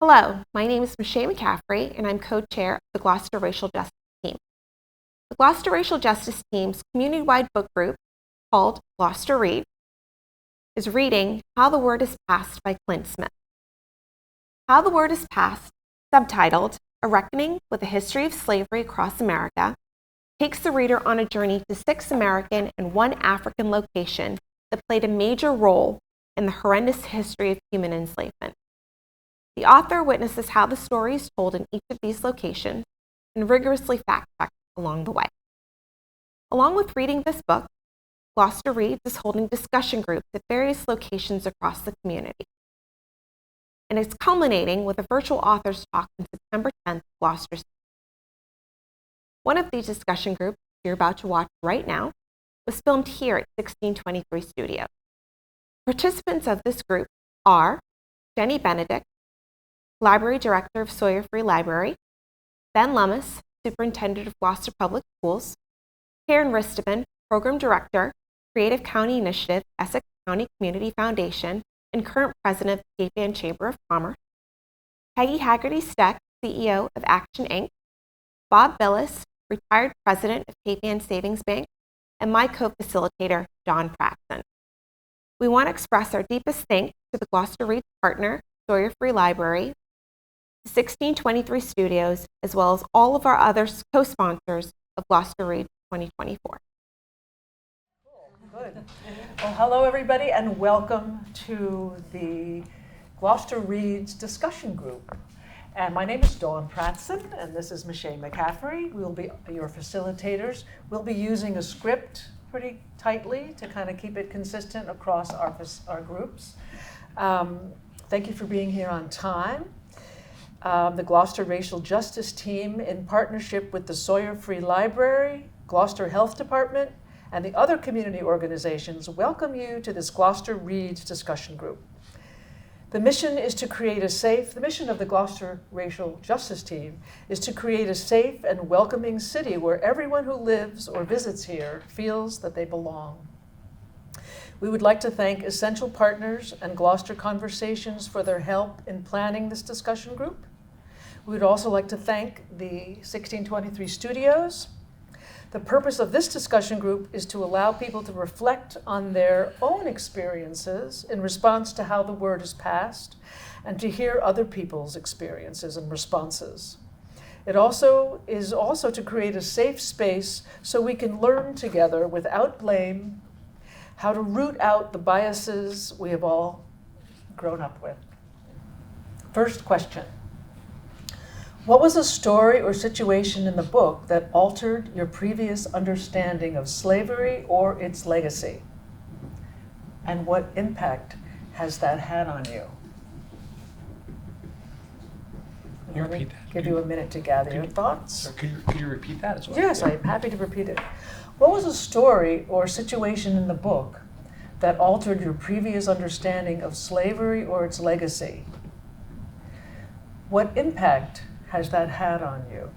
Hello, my name is Michelle McCaffrey, and I'm co-chair of the Gloucester Racial Justice Team. The Gloucester Racial Justice Team's community-wide book group, called Gloucester Reads, is reading How the Word is Passed by Clint Smith. How the Word is Passed, subtitled A Reckoning with the History of Slavery Across America, takes the reader on a journey to 6 American and 1 African locations that played a major role in the horrendous history of human enslavement. The author witnesses how the story is told in each of these locations and rigorously fact-checks along the way. Along with reading this book, Gloucester Reads is holding discussion groups at various locations across the community. And it's culminating with a virtual authors talk on September 10th at Gloucester City. One of these discussion groups you're about to watch right now was filmed here at 1623 Studios. Participants of this group are Jenny Benedict, Library Director of Sawyer Free Library, Ben Lummis, Superintendent of Gloucester Public Schools, Karen Risteman, Program Director, Creative County Initiative, Essex County Community Foundation, and current President of the Cape Ann Chamber of Commerce, Peggy Haggerty Steck, CEO of Action Inc., Bob Billis, retired President of Cape Ann Savings Bank, and my co-facilitator, John Praxton. We want to express our deepest thanks to the Gloucester Reads partner, Sawyer Free Library, 1623 Studios, as well as all of our other co-sponsors of Gloucester Reads 2024. Good. Well, hello everybody, and welcome to the Gloucester Reads discussion group. And my name is Dawn Prattson, and this is Michelle McCaffrey. We'll be your facilitators. We'll be using a script pretty tightly to kind of keep it consistent across our groups. Thank you for being here on time. The Gloucester Racial Justice Team, in partnership with the Sawyer Free Library, Gloucester Health Department, and the other community organizations, welcome you to this Gloucester Reads discussion group. The mission of the Gloucester Racial Justice Team is to create a safe and welcoming city where everyone who lives or visits here feels that they belong. We would like to thank Essential Partners and Gloucester Conversations for their help in planning this discussion group. We would also like to thank the 1623 Studios. The purpose of this discussion group is to allow people to reflect on their own experiences in response to how the word is passed, and to hear other people's experiences and responses. It is also to create a safe space so we can learn together without blame how to root out the biases we have all grown up with. First question. What was a story or situation in the book that altered your previous understanding of slavery or its legacy? And what impact has that had on you? Can you repeat that? Give you a minute to gather your thoughts. Could you repeat that as well? Yes, I'm happy to repeat it. What was a story or situation in the book that altered your previous understanding of slavery or its legacy? What impact has that had on you?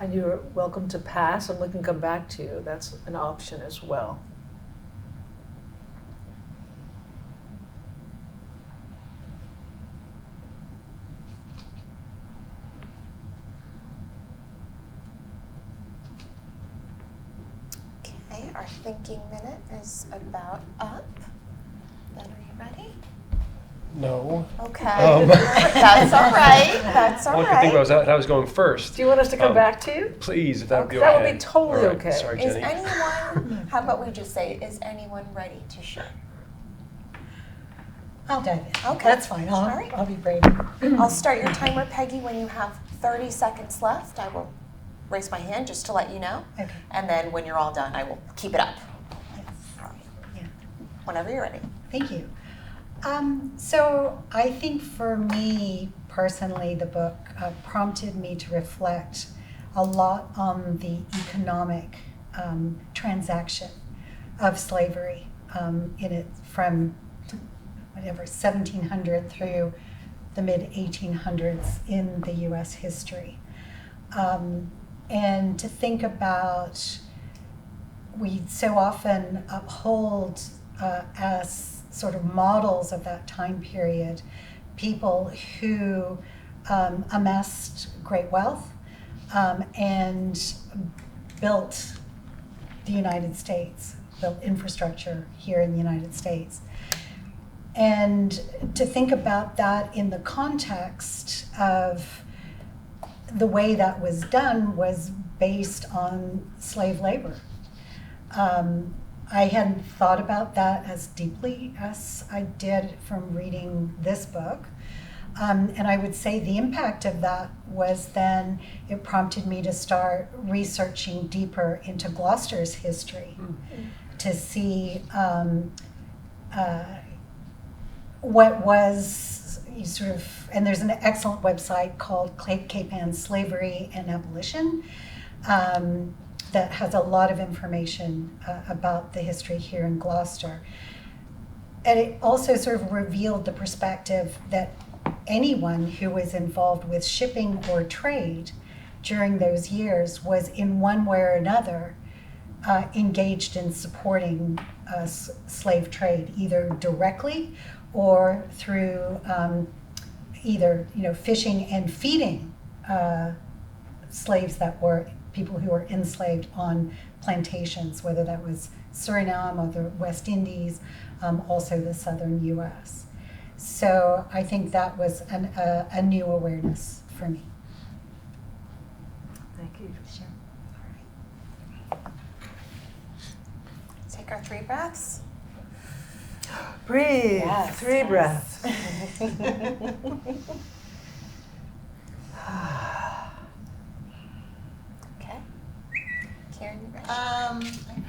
And you're welcome to pass, and we can come back to you. That's an option as well. Okay, our thinking minute is about up. Ben, are you ready? No. Okay. That's all right. That's all One could think right. I was going first. Do you want us to come back to you? Please, if that would be That okay. would be totally All right, okay. Sorry, Is Jenny. anyone, how about we just say, is anyone ready to share? I'll dive in. Okay. That's fine. All right. I'll be brave. I'll start your timer, Peggy, when you have 30 seconds left. I will raise my hand just to let you know. Okay. And then when you're all done, I will keep it up. Yes. All right. Yeah. Whenever you're ready. Thank you. So I think for me personally, the book prompted me to reflect a lot on the economic transaction of slavery in it from whatever 1700 through the mid 1800s in the U.S. history, and to think about, we so often uphold as sort of models of that time period people who amassed great wealth and built the United States, built infrastructure here in the United States. And to think about that in the context of the way that was done was based on slave labor. I hadn't thought about that as deeply as I did from reading this book. And I would say the impact of that was then it prompted me to start researching deeper into Gloucester's history to see what was sort of, and there's an excellent website called Cape Ann Slavery and Abolition that has a lot of information about the history here in Gloucester. And it also sort of revealed the perspective that anyone who was involved with shipping or trade during those years was in one way or another engaged in supporting slave trade, either directly or through either fishing and feeding slaves that were people who were enslaved on plantations, whether that was Suriname or the West Indies, also the southern U.S. So I think that was a new awareness for me. Thank you. Sure. Take our 3 breaths. Breathe. Yes, 3 yes. breaths. Okay. Karen, you ready? I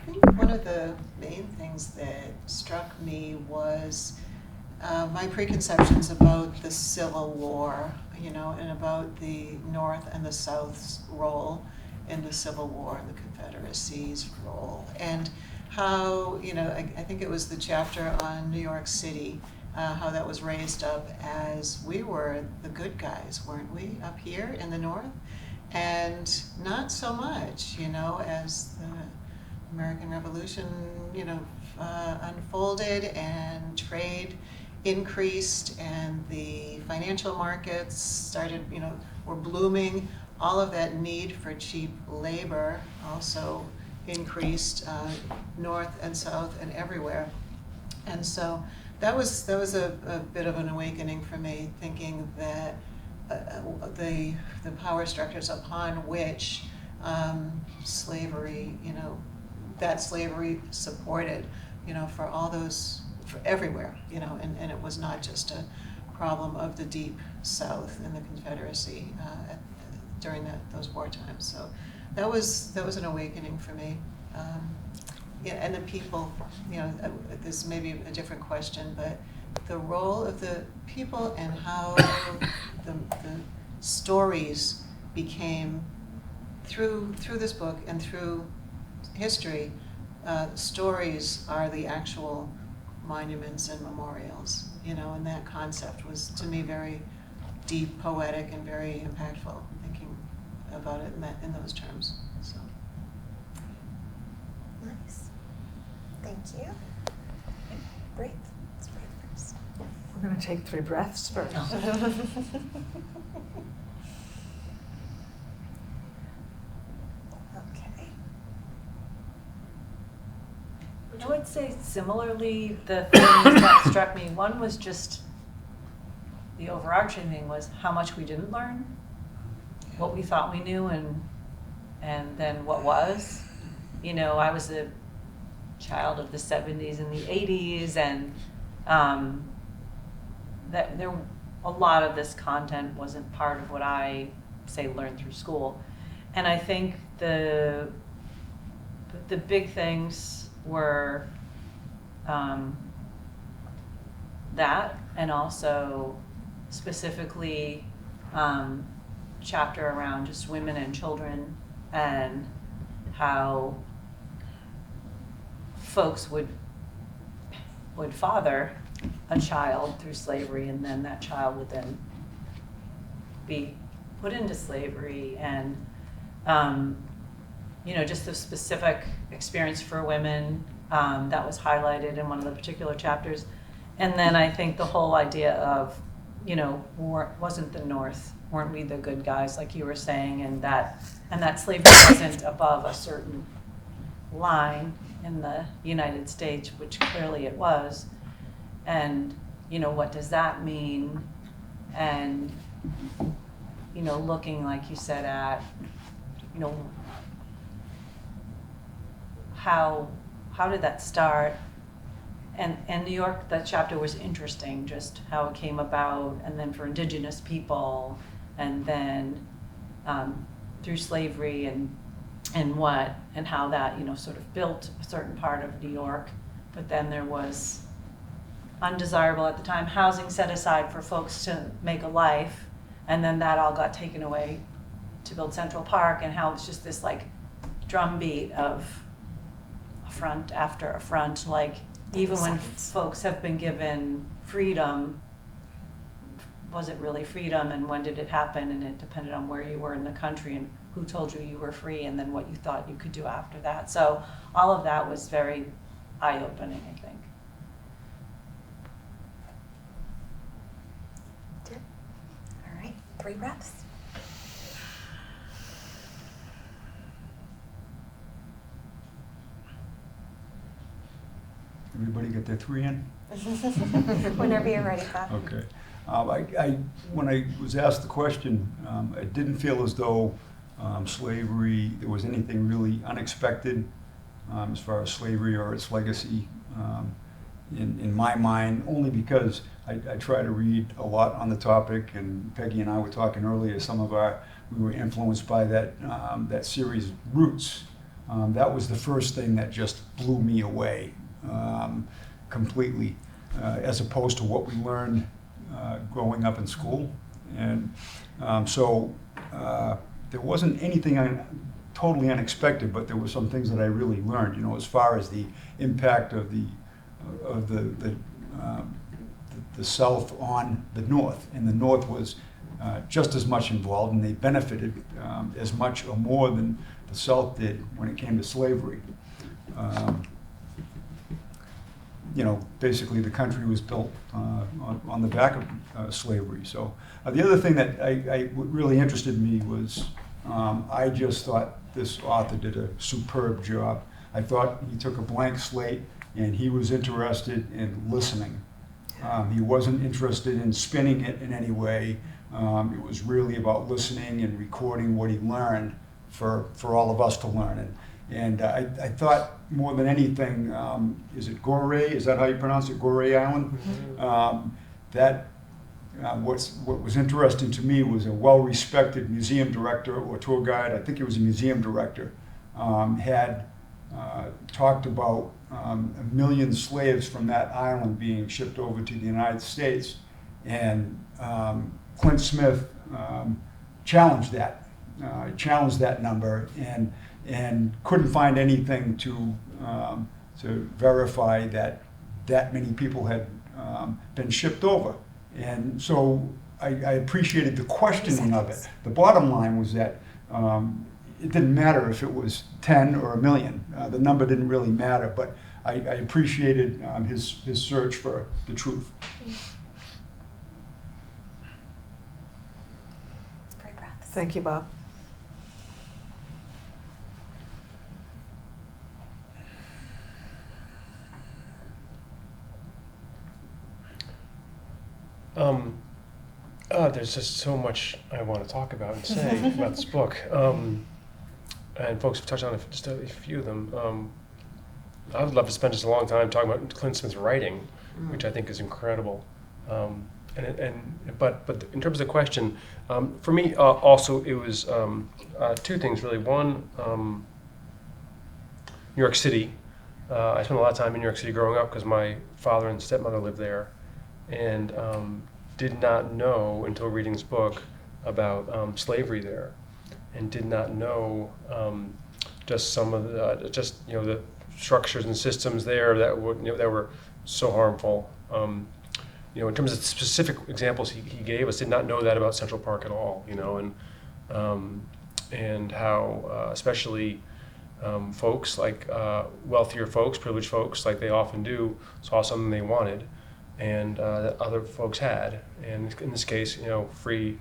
think one of the main things that struck me was my preconceptions about the Civil War, and about the North and the South's role in the Civil War and the Confederacy's role. And how, I think it was the chapter on New York City, how that was raised up as we were the good guys, weren't we, up here in the North? And not so much, as the American Revolution, unfolded and trade increased and the financial markets started, were blooming. All of that need for cheap labor also increased north and south and everywhere. And so that was a bit of an awakening for me, thinking that the power structures upon which slavery, that slavery supported, for all those, for everywhere, and it was not just a problem of the deep South and the Confederacy during those war times. So that was an awakening for me. And the people, this may be a different question, but the role of the people and how the stories became, through this book and through history, stories are the actual monuments and memorials, and that concept was, to me, very deep, poetic, and very impactful, thinking about it in those terms. So. Nice. Thank you. Breathe. Let's breathe first. We're going to take 3 breaths first. Okay. I would say similarly, the things that struck me, one was just the overarching thing was how much we didn't learn, what we thought we knew, and then what was. I was a child of the 70s and the 80s, and that there a lot of this content wasn't part of what I learned through school. And I think the big things were that, and also specifically chapter around just women and children, and how folks would father a child through slavery, and then that child would then be put into slavery, and just the specific experience for women that was highlighted in one of the particular chapters. And then I think the whole idea of, wasn't the North, weren't we the good guys, like you were saying, and that slavery wasn't above a certain line in the United States, which clearly it was. And, what does that mean? And, looking, like you said, at, how did that start? And New York, that chapter was interesting, just how it came about, and then for Indigenous people, and then through slavery and how that sort of built a certain part of New York. But then there was undesirable at the time housing set aside for folks to make a life, and then that all got taken away to build Central Park, and how it's just this like drumbeat of affront after affront, like even when folks have been given freedom, was it really freedom, and when did it happen? And it depended on where you were in the country and who told you you were free, and then what you thought you could do after that. So all of that was very eye-opening, I think. All right, 3 breaths. Everybody get their 3 in? Whenever you're ready, Bob. Okay. When I was asked the question, I didn't feel as though slavery, there was anything really unexpected as far as slavery or its legacy in my mind, only because I try to read a lot on the topic, and Peggy and I were talking earlier, we were influenced by that series Roots. That was the first thing that just blew me away completely, as opposed to what we learned growing up in school. And so there wasn't anything totally unexpected, but there were some things that I really learned, as far as the impact of the South on the North. And the North was just as much involved, and they benefited as much or more than the South did when it came to slavery. Basically the country was built on the back of slavery. So the other thing that really interested me was I just thought this author did a superb job. I thought he took a blank slate and he was interested in listening. He wasn't interested in spinning it in any way. It was really about listening and recording what he learned for all of us to learn. And I thought more than anything, is it Gorée? Is that how you pronounce it? Gorée Island? Mm-hmm. What was interesting to me was a well-respected museum director or tour guide, I think he was a museum director, had talked about 1 million slaves from that island being shipped over to the United States. And Clint Smith challenged that number and couldn't find anything to verify that many people had been shipped over. And so I appreciated the questioning of it. The bottom line was that it didn't matter if it was 10 or 1 million. The number didn't really matter, but I appreciated his search for the truth. Great breaths. Thank you, Bob. There's just so much I want to talk about and say about this book. And folks have touched on just a few of them. I would love to spend just a long time talking about Clint Smith's writing, which I think is incredible. But in terms of the question, for me also it was 2 things really. One, New York City. I spent a lot of time in New York City growing up because my father and stepmother lived there, and did not know until reading this book about slavery there, and did not know just some of the structures and systems there that that were so harmful. In terms of specific examples he gave us, did not know that about Central Park at all. And how especially folks like wealthier folks, privileged folks, like they often do, saw something they wanted, and that other folks had, and in this case, free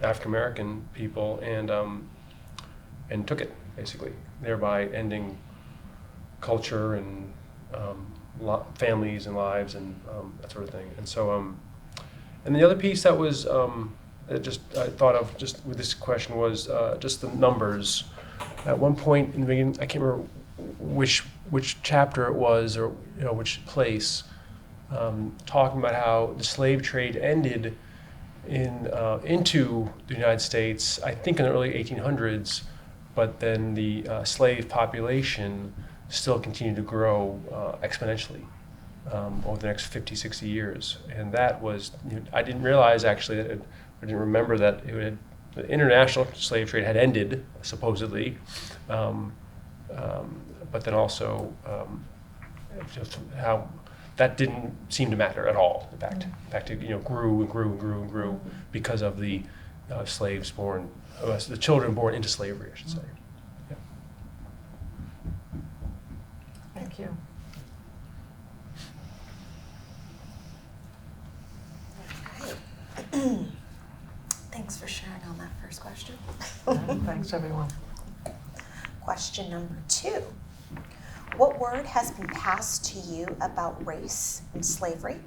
African American people, and took it basically, thereby ending culture and families and lives and that sort of thing. And so, and the other piece that was I thought of just with this question was just the numbers. At one point in the beginning, I can't remember which chapter it was or which place, talking about how the slave trade ended into the United States, I think in the early 1800s, but then the slave population still continued to grow exponentially over the next 50, 60 years. And that was, I didn't realize actually, I didn't remember that the international slave trade had ended, supposedly, but then also just how that didn't seem to matter at all. In fact, it grew and grew and grew and grew because of the slaves born, the children born into slavery, I should say. Yeah. Thank you. Thanks for sharing on that first question. Thanks, everyone. Question number 2. What word has been passed to you about race and slavery?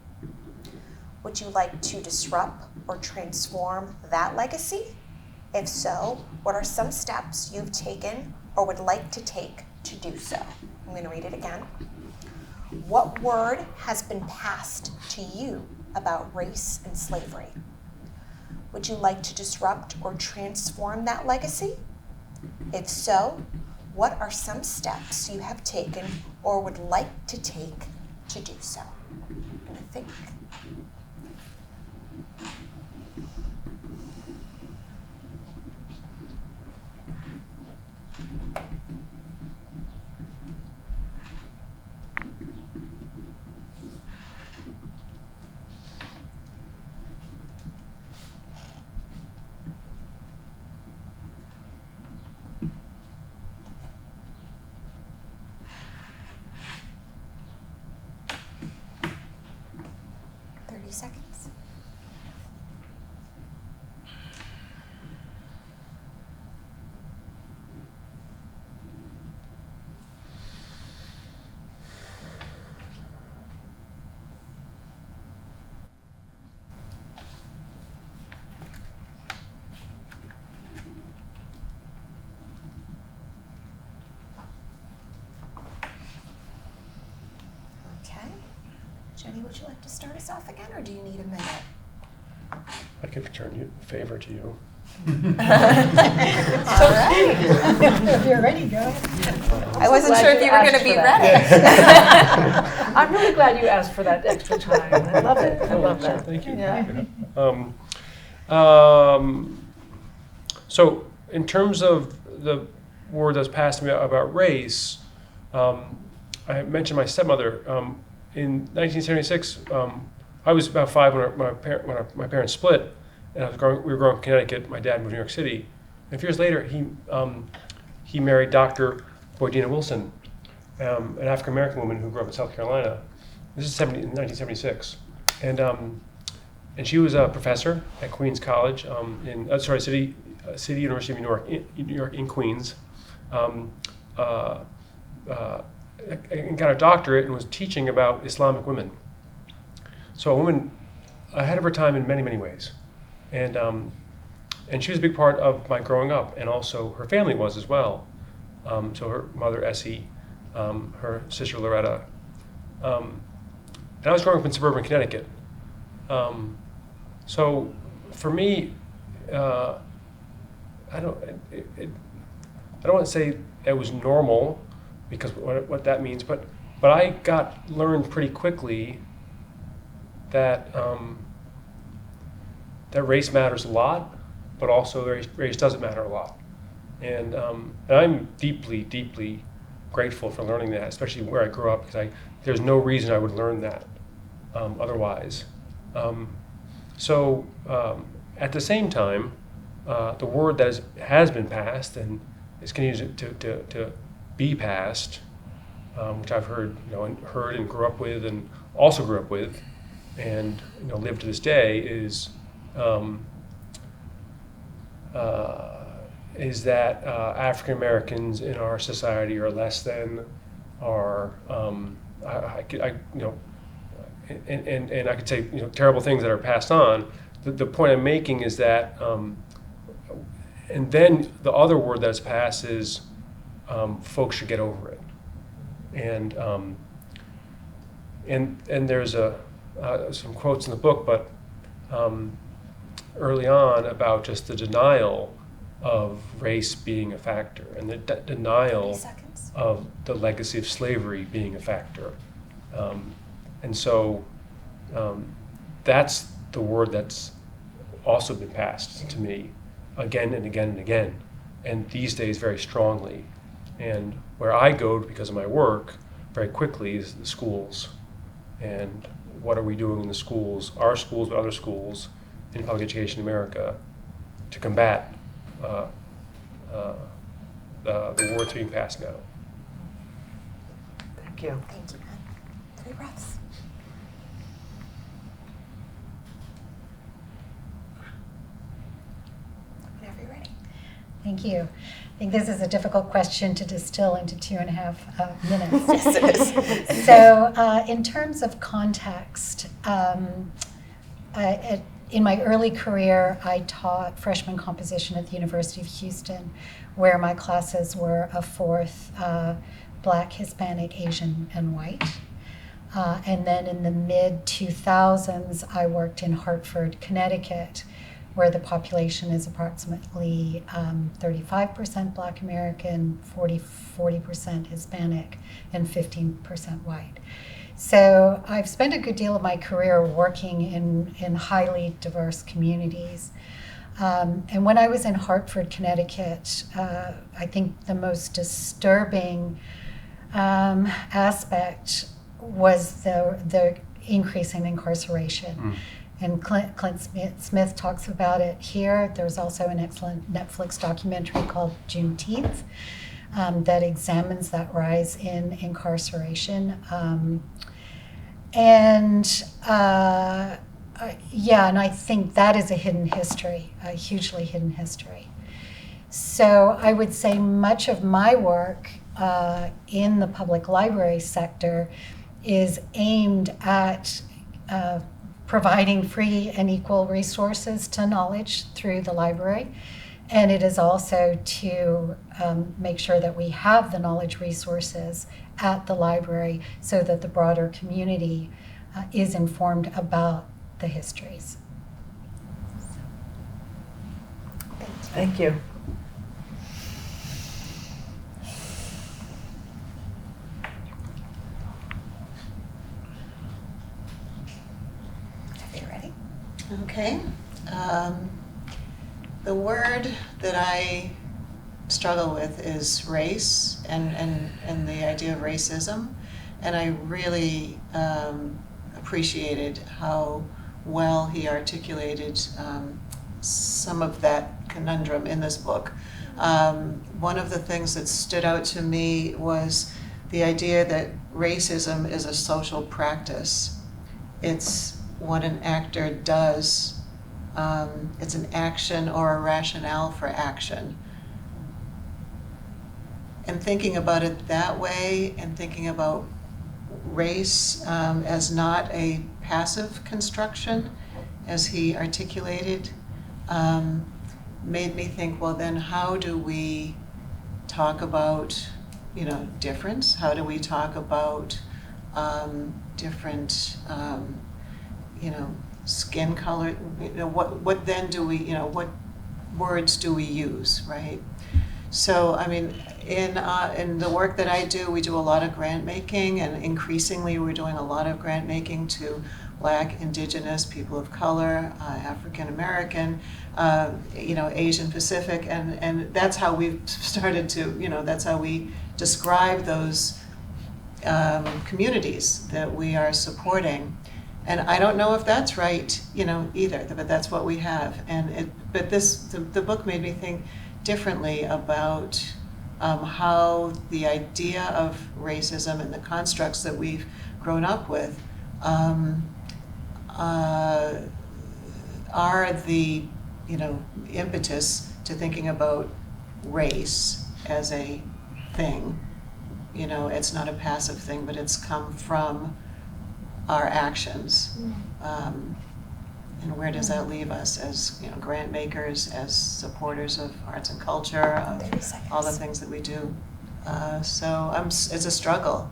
Would you like to disrupt or transform that legacy? If so, what are some steps you've taken or would like to take to do so? I'm going to read it again. What word has been passed to you about race and slavery? Would you like to disrupt or transform that legacy? If so, what are some steps you have taken or would like to take to do so? I'm going to think. Seconds. Okay. Jenny, would you like to start us off again, or do you need a minute? I could return favor to you. All right. If you're ready, go. I wasn't glad sure you if you were going to asked be for ready. I'm really glad you asked for that extra time. I love it. I love that. Thank you. Yeah. So in terms of the word that's passed to me about race, I mentioned my stepmother. In 1976, I was about 5 when my parents split, and we were growing up in Connecticut. My dad moved to New York City. And a few years later, he married Dr. Boydina Wilson, an African American woman who grew up in South Carolina. This is 1976, and she was a professor at Queens College City University of New York in Queens. And got a doctorate and was teaching about Islamic women. So a woman ahead of her time in many, many ways. And she was a big part of my growing up, and also her family was as well. So her mother, Essie, her sister, Loretta. And I was growing up in suburban Connecticut. So for me, I don't want to say it was normal, because what that means, but I learned pretty quickly that that race matters a lot, but also race doesn't matter a lot, and I'm deeply, deeply grateful for learning that, especially where I grew up, because there's no reason I would learn that otherwise. At the same time, the word that has been passed and is continuing to be passed, which I've heard and grew up with, and also grew up with, and live to this day, is that African Americans in our society are less than, and I could say terrible things that are passed on. The point I'm making is that, and then the other word that's passed is folks should get over it, and there's some quotes in the book, but early on about just the denial of race being a factor, and the denial of the legacy of slavery being a factor. That's the word that's also been passed to me again and again and again, and these days very strongly. And where I go because of my work very quickly is the schools. And what are we doing in the schools, our schools, but other schools in public education in America, to combat the words being passed now? Thank you. Thank you, Matt. 3 breaths. Whenever you're ready. Thank you. I think this is a difficult question to distill into 2.5 minutes. Yes, it is. So, in terms of context, in my early career, I taught freshman composition at the University of Houston, where my classes were a fourth Black, Hispanic, Asian, and white. And then in the mid-2000s, I worked in Hartford, Connecticut, where the population is approximately 35% Black American, 40% Hispanic, and 15% white. So I've spent a good deal of my career working in highly diverse communities. And when I was in Hartford, Connecticut, I think the most disturbing aspect was the increase in incarceration. And Clint Smith talks about it here. There's also an excellent Netflix documentary called Juneteenth that examines that rise in incarceration. And I think that is a hidden history, a hugely hidden history. So I would say much of my work in the public library sector is aimed at providing free and equal resources to knowledge through the library. And it is also to make sure that we have the knowledge resources at the library so that the broader community is informed about the histories. Thank you. Are you ready? Okay. The word that I struggle with is race and the idea of racism. And I really appreciated how well he articulated some of that conundrum in this book. One of the things that stood out to me was the idea that racism is a social practice. It's what an actor does. It's an action or a rationale for action. And thinking about it that way, and thinking about race as not a passive construction, as he articulated, made me think, well, then how do we talk about, difference? How do we talk about different, skin color? What then do we, what words do we use, right? So, in the work that I do, we do a lot of grant making, and increasingly we're doing a lot of grant making to Black, Indigenous, people of color, African American, Asian Pacific, and that's how we've started to, that's how we describe those communities that we are supporting. And I don't know if that's right, either, but that's what we have. But the book made me think differently about how the idea of racism and the constructs that we've grown up with are the impetus to thinking about race as a thing. It's not a passive thing, but it's come from our actions. And where does that leave us as grant makers, as supporters of arts and culture, of all the things that we do? So it's a struggle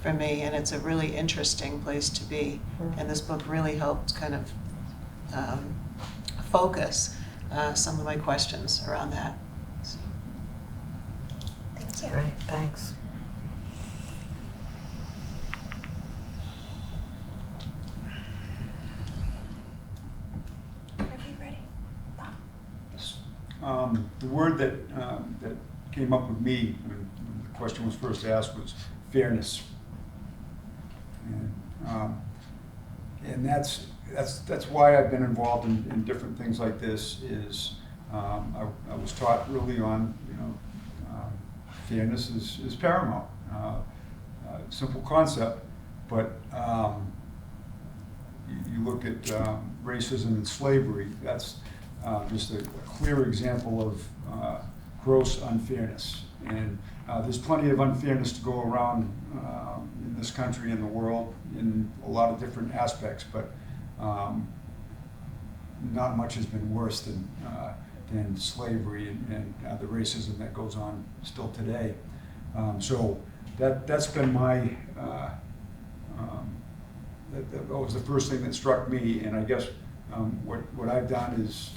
for me, and it's a really interesting place to be. And this book really helped kind of focus some of my questions around that. So. Thank you. Great, thanks. Are you ready? The word that came up with me when the question was first asked was fairness, and that's why I've been involved in different things like this. I was taught early on, fairness is paramount. Simple concept, but you look at racism and slavery. That's just a clear example of gross unfairness. And there's plenty of unfairness to go around in this country and the world in a lot of different aspects, but not much has been worse than slavery and the racism that goes on still today. So that's been my, that was the first thing that struck me. And I guess what I've done is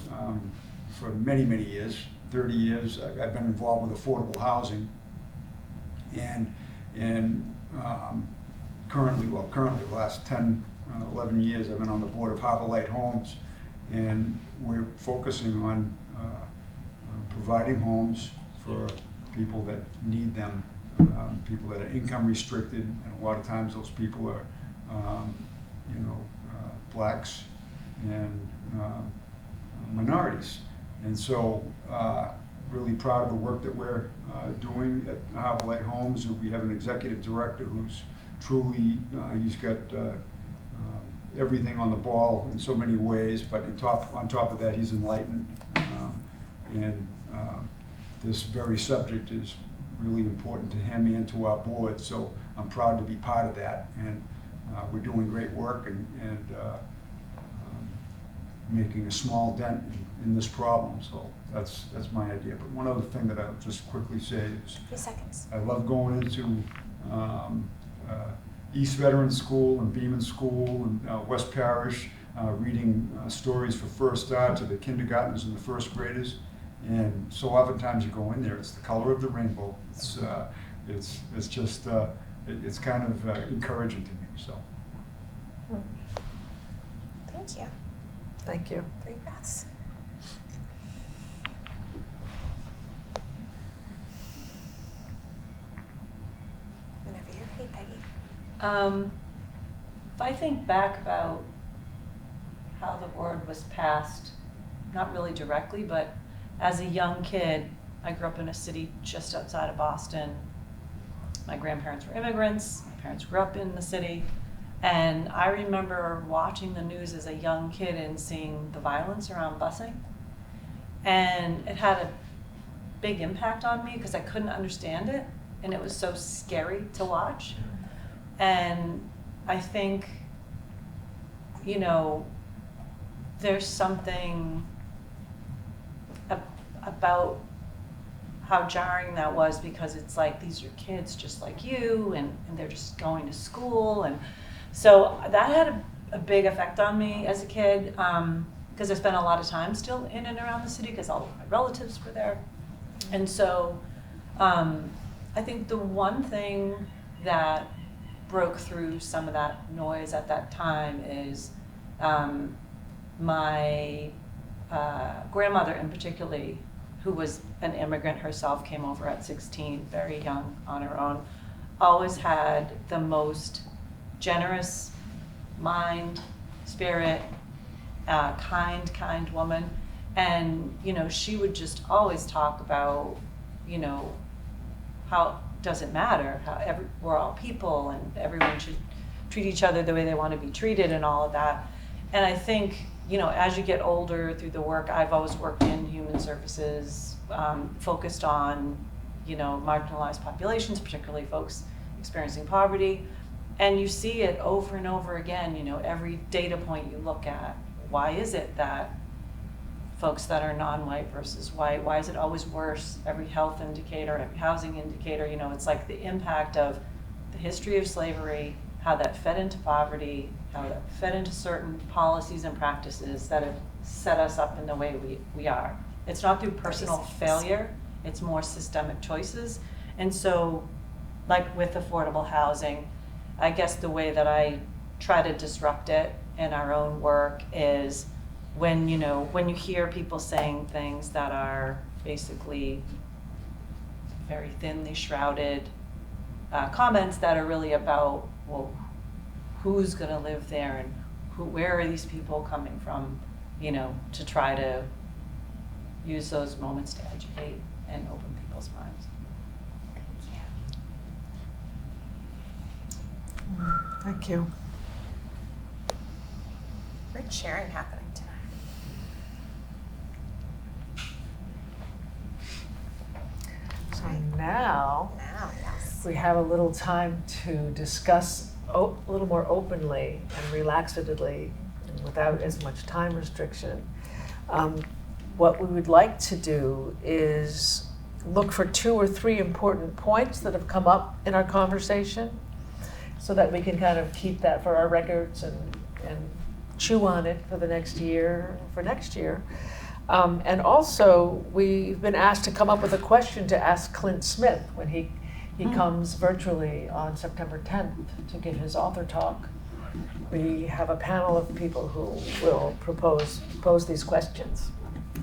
for many, many years, 30 years, I've been involved with affordable housing, and currently the last 10, 11 years, I've been on the board of Harbor Light Homes, and we're focusing on providing homes for people that need them, people that are income restricted, and a lot of times those people are, blacks and minorities. And so, really proud of the work that we're doing at Harbor Light Homes. We have an executive director who's truly, he's got everything on the ball in so many ways, but on top of that, he's enlightened. This very subject is really important to him and to our board, so I'm proud to be part of that. And we're doing great work and making a small dent in this problem. So that's my idea. But one other thing that I'll just quickly say is 3 seconds. I love going into East Veteran School and Beaman School and West Parish, reading stories for First Start to the kindergartners and the first graders. And so oftentimes you go in there, it's the color of the rainbow. It's just it's kind of encouraging to me. So. Thank you. Thank you. 3 breaths. Whenever you're ready, Peggy. If I think back about how the word was passed, not really directly, but as a young kid, I grew up in a city just outside of Boston. My grandparents were immigrants, my parents grew up in the city, and I remember watching the news as a young kid and seeing the violence around busing. And it had a big impact on me because I couldn't understand it, and it was so scary to watch. And I think, there's something about how jarring that was, because it's like, these are kids just like you, and they're just going to school. And so that had a big effect on me as a kid, because I spent a lot of time still in and around the city because all of my relatives were there. And so I think the one thing that broke through some of that noise at that time is my grandmother in particular, who was an immigrant herself, came over at 16, very young on her own, always had the most generous mind, spirit, kind woman. And, you know, she would just always talk about, you know, how does it matter, how we're all people and everyone should treat each other the way they want to be treated and all of that. And I think, you know, as you get older through the work, I've always worked in human services, focused on, you know, marginalized populations, particularly folks experiencing poverty. And you see it over and over again, you know, every data point you look at. Why is it that folks that are non-white versus white, why is it always worse? Every health indicator, every housing indicator, you know, it's like the impact of the history of slavery, how that fed into poverty, how that fed into certain policies and practices that have set us up in the way we are. It's not through personal failure, it's more systemic choices. And so, like with affordable housing, I guess the way that I try to disrupt it in our own work is when you hear people saying things that are basically very thinly shrouded comments that are really about, well, who's going to live there and where are these people coming from, you know, to try to use those moments to educate and open people's minds. Thank you. Great sharing happening tonight. So now Now, yes. we have a little time to discuss a little more openly and relaxedly and without as much time restriction. What we would like to do is look for 2 or 3 important points that have come up in our conversation so that we can kind of keep that for our records and chew on it for the next year, And also, we've been asked to come up with a question to ask Clint Smith when he comes virtually on September 10th to give his author talk. We have a panel of people who will pose these questions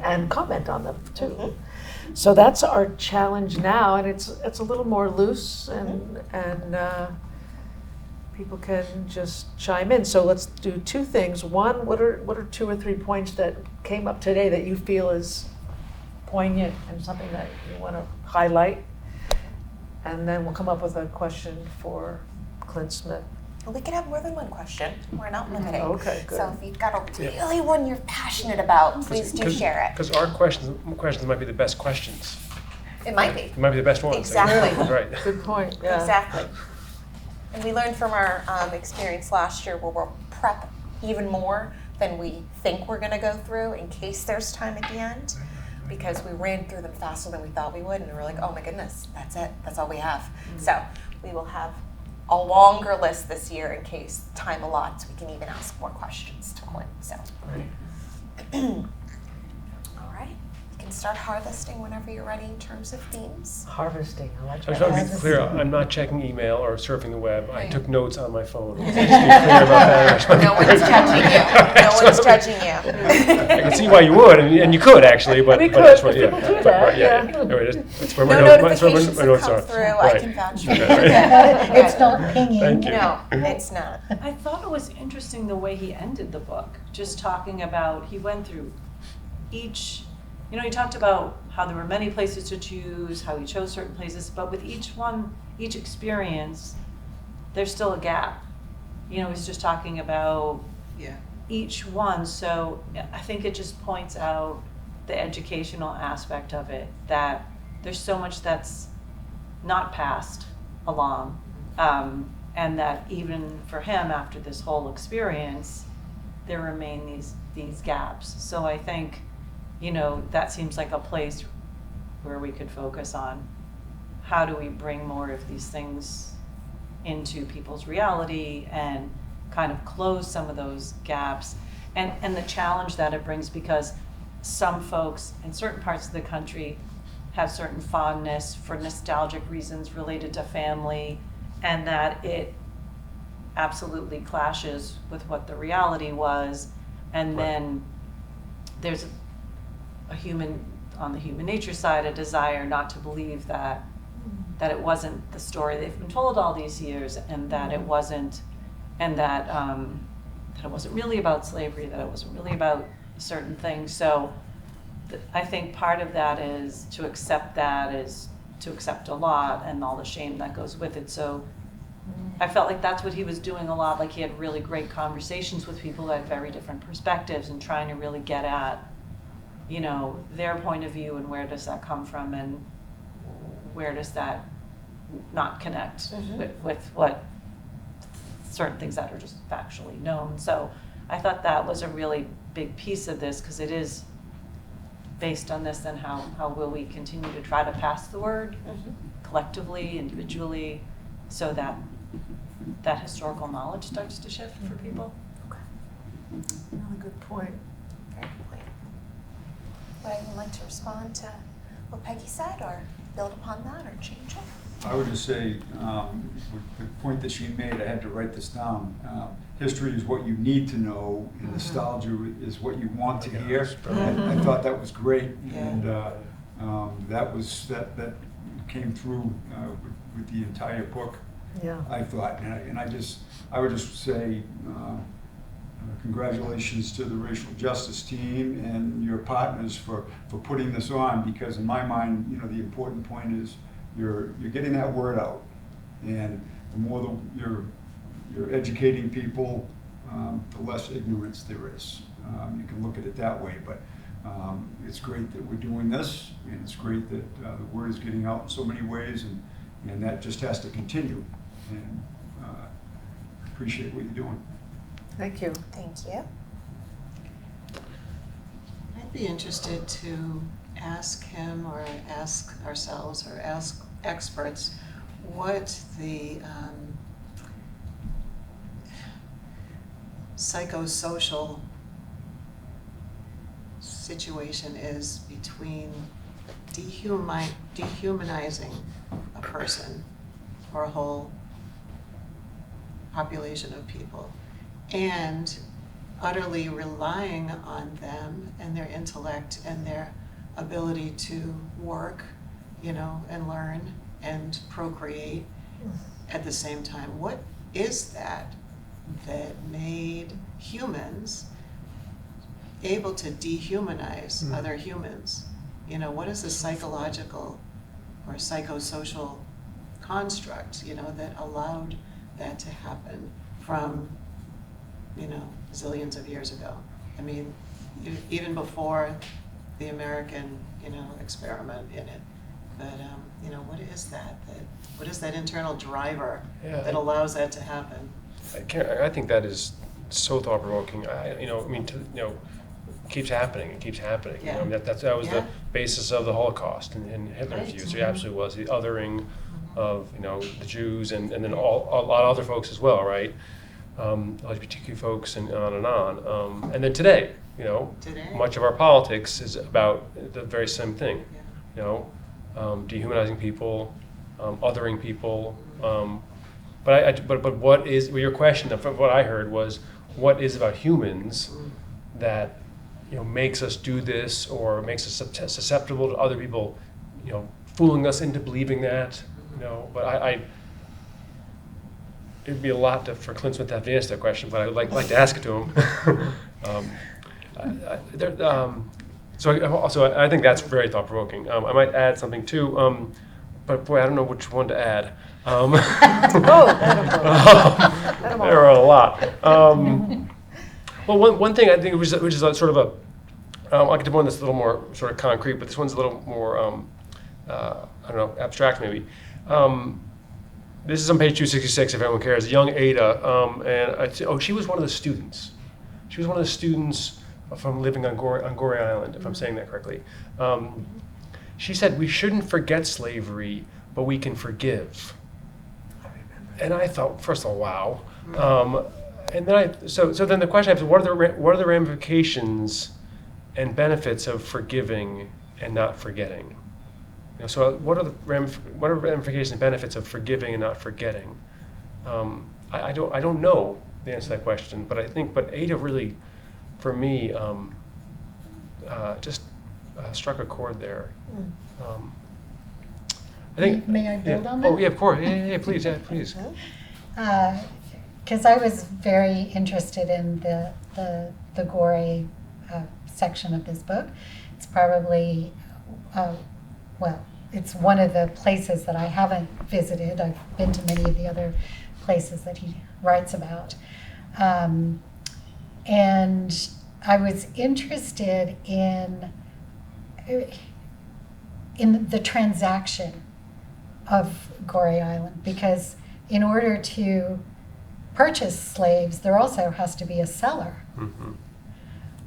and comment on them too. Mm-hmm. So that's our challenge now, and it's a little more loose and people can just chime in. So let's do 2 things. One, what are 2 or 3 points that came up today that you feel is poignant and something that you want to highlight? And then we'll come up with a question for Clint Smith. Well, we could have more than one question. We're not limiting. Okay, good. So if you've got a really one you're passionate about, please do share it. Because our questions might be the best questions. It might be. It might be the best ones. Exactly. Right. Good point, yeah. Exactly. And we learned from our experience last year where we'll prep even more than we think we're going to go through in case there's time at the end, because we ran through them faster than we thought we would, and we're like, oh my goodness, that's it. That's all we have. Mm-hmm. So we will have a longer list this year in case time allots. We can even ask more questions to Clint. So, all right, you can start harvesting whenever you're ready in terms of themes. Harvesting, I like I that. just want to be clear, I'm not checking email or surfing the web. I took notes on my phone. Just be clear about that. No one's judging you. No one's judging you. I can see why you would, and you could actually, but We but could, that's what, if yeah. people do But, that, right, yeah. yeah. Anyway, that's where my No notes, notifications my notes have are. come through. I Right. can vouch for you. Okay. It's not pinging. Thank you. No, it's not. I thought it was interesting the way he ended the book, just talking about, he went through each, you know, he talked about how there were many places to choose, how he chose certain places, but with each experience, there's still a gap. You know, he's just talking about Yeah. each one, so I think it just points out the educational aspect of it, that there's so much that's not passed along, and that even for him, after this whole experience, there remain these gaps. So I think, you know, that seems like a place where we could focus on how do we bring more of these things into people's reality and kind of close some of those gaps, and the challenge that it brings, because some folks in certain parts of the country have certain fondness for nostalgic reasons related to family, and that it absolutely clashes with what the reality was. And then there's a human, on the human nature side, a desire not to believe that it wasn't the story they've been told all these years, and that it wasn't, and that it wasn't really about slavery, that it wasn't really about certain things. So I think part of that is to accept that is to accept a lot and all the shame that goes with it. So I felt like that's what he was doing a lot. Like he had really great conversations with people that had very different perspectives, and trying to really get at, you know, their point of view and where does that come from, and where does that not connect with what certain things that are just factually known. So I thought that was a really big piece of this, because it is based on this, and how will we continue to try to pass the word collectively, individually, so that that historical knowledge starts to shift for people. Another good point. Very good point. Would anyone like to respond to what Peggy said, or build upon that, or change it? I would just say, with the point that she made, I had to write this down. History is what you need to know, and nostalgia is what you want to hear. I thought that was great, and that came through with the entire book. Yeah. I thought, and I would just say, congratulations to the racial justice team and your partners for putting this on, because in my mind, you know, the important point is you're getting that word out, and the more you're educating people, the less ignorance there is. You can look at it that way, but it's great that we're doing this, and it's great that the word is getting out in so many ways, and that just has to continue. And appreciate what you're doing. Thank you. Thank you. I'd be interested to ask him, or ask ourselves, or ask experts what the psychosocial situation is between dehumanizing a person or a whole population of people, and utterly relying on them and their intellect and their ability to work, you know, and learn and procreate at the same time. What is that made humans able to dehumanize other humans? You know, what is the psychological or psychosocial construct, you know, that allowed that to happen from, you know, zillions of years ago? I mean, even before the American, you know, experiment in it. But, you know, what is what is that internal driver that allows that to happen? I think that is so thought-provoking. It keeps happening. It keeps happening. Yeah. You know, that was the basis of the Holocaust and Hitler's views. So it absolutely was the othering of, you know, the Jews and then a lot of other folks as well, right? LGBTQ folks and on and on. And then today, you know, much of our politics is about the very same thing. Yeah. You know, dehumanizing people, othering people. But what is, well, your question, from what I heard, was what is about humans that, you know, makes us do this, or makes us susceptible to other people, you know, fooling us into believing that, you know. But it'd be a lot for Clint Smith to have to answer that question, but I'd like to ask it to him. So I think that's very thought-provoking. I might add something too, but boy, I don't know which one to add. There are a lot. Well, one thing I think, which is a sort of a, I'll get to one that's a little more sort of concrete, but this one's a little more, I don't know, abstract maybe. This is on page 266, if anyone cares. Young Ada, she was one of the students. She was one of the students from living on Goree Island, if I'm saying that correctly. She said, "We shouldn't forget slavery, but we can forgive." And I thought, first of all, wow. And then so then the question is, what are the ramifications and benefits of forgiving and not forgetting? So what are the ramifications and benefits of forgiving and not forgetting? I don't know the answer to that question, but Ada really, for me, just struck a chord there. I think. May I build on that? Oh yeah, of course. Yeah, please, please. Because I was very interested in the Gore section of this book. It's probably, it's one of the places that I haven't visited. I've been to many of the other places that he writes about. And I was interested in the transaction of Goree Island, because in order to purchase slaves, there also has to be a seller. Mm-hmm.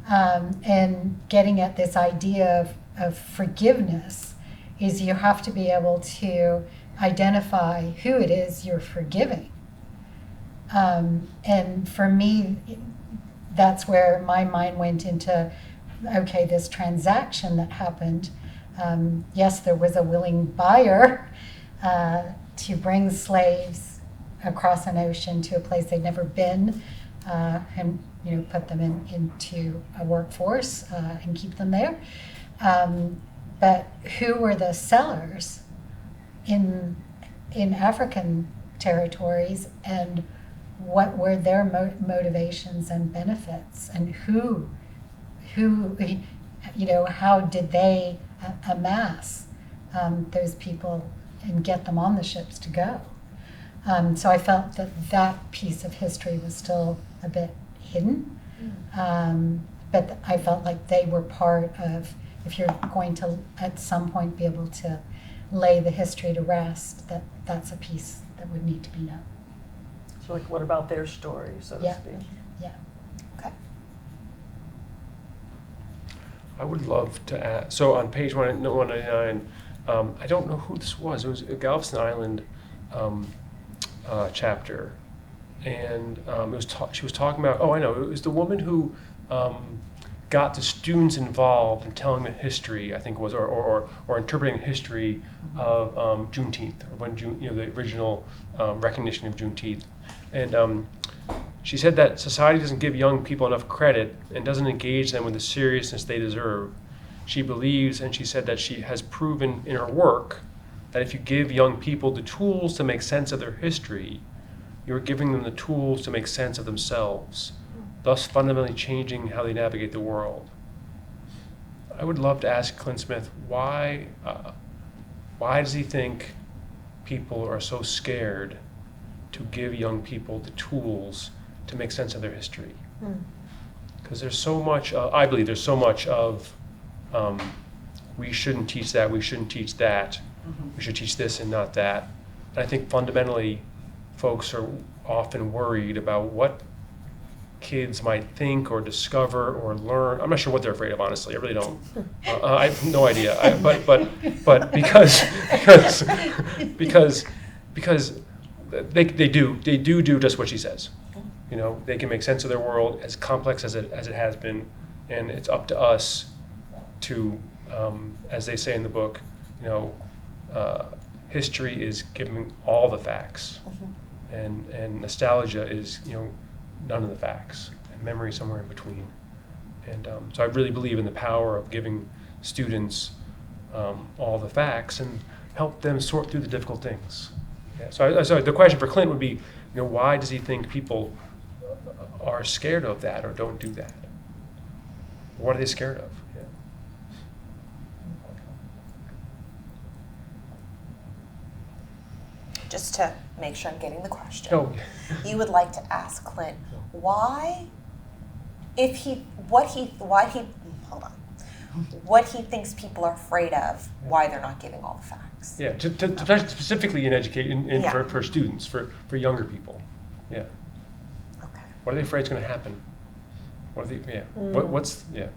And getting at this idea of forgiveness is you have to be able to identify who it is you're forgiving. And for me, that's where my mind went into, okay, this transaction that happened. Yes, there was a willing buyer to bring slaves across an ocean to a place they'd never been, and put them into a workforce and keep them there. But who were the sellers in African territories, and what were their motivations and benefits, and who how did they amass those people and get them on the ships to go? So I felt that piece of history was still a bit hidden, but I felt like they were part of, if you're going to at some point be able to lay the history to rest, that's a piece that would need to be known. So like, what about their story, so to speak? Yeah. Okay. I would love to add, so on page 199, I don't know who this was. It was a Galveston Island chapter, and she was talking about, oh, I know, it was the woman who got the students involved in telling the history, I think it was, or interpreting history of Juneteenth, or when the original recognition of Juneteenth. And she said that society doesn't give young people enough credit and doesn't engage them with the seriousness they deserve. She believes, and she said that she has proven in her work, that if you give young people the tools to make sense of their history, you're giving them the tools to make sense of themselves, thus fundamentally changing how they navigate the world. I would love to ask Clint Smith, why does he think people are so scared to give young people the tools to make sense of their history? Because there's so much, I believe there's so much of, we shouldn't teach that, we shouldn't teach that, we should teach this and not that. And I think fundamentally, folks are often worried about what kids might think or discover or learn. I'm not sure what they're afraid of, honestly. I really don't. I have no idea. But because they do just what she says. They can make sense of their world, as complex as it has been, and it's up to us to, as they say in the book, history is giving all the facts, and nostalgia is none of the facts, and memory somewhere in between. And so I really believe in the power of giving students all the facts and help them sort through the difficult things. Yeah. So the question for Clint would be, why does he think people are scared of that or don't do that? What are they scared of? Yeah. Just to make sure I'm getting the question. Oh. You would like to ask Clint why, what he thinks people are afraid of, why they're not giving all the facts. Yeah, to touch specifically in education, Yeah. for students, for younger people. Yeah. Okay. What are they afraid is going to happen? What are they? Yeah. What's yeah.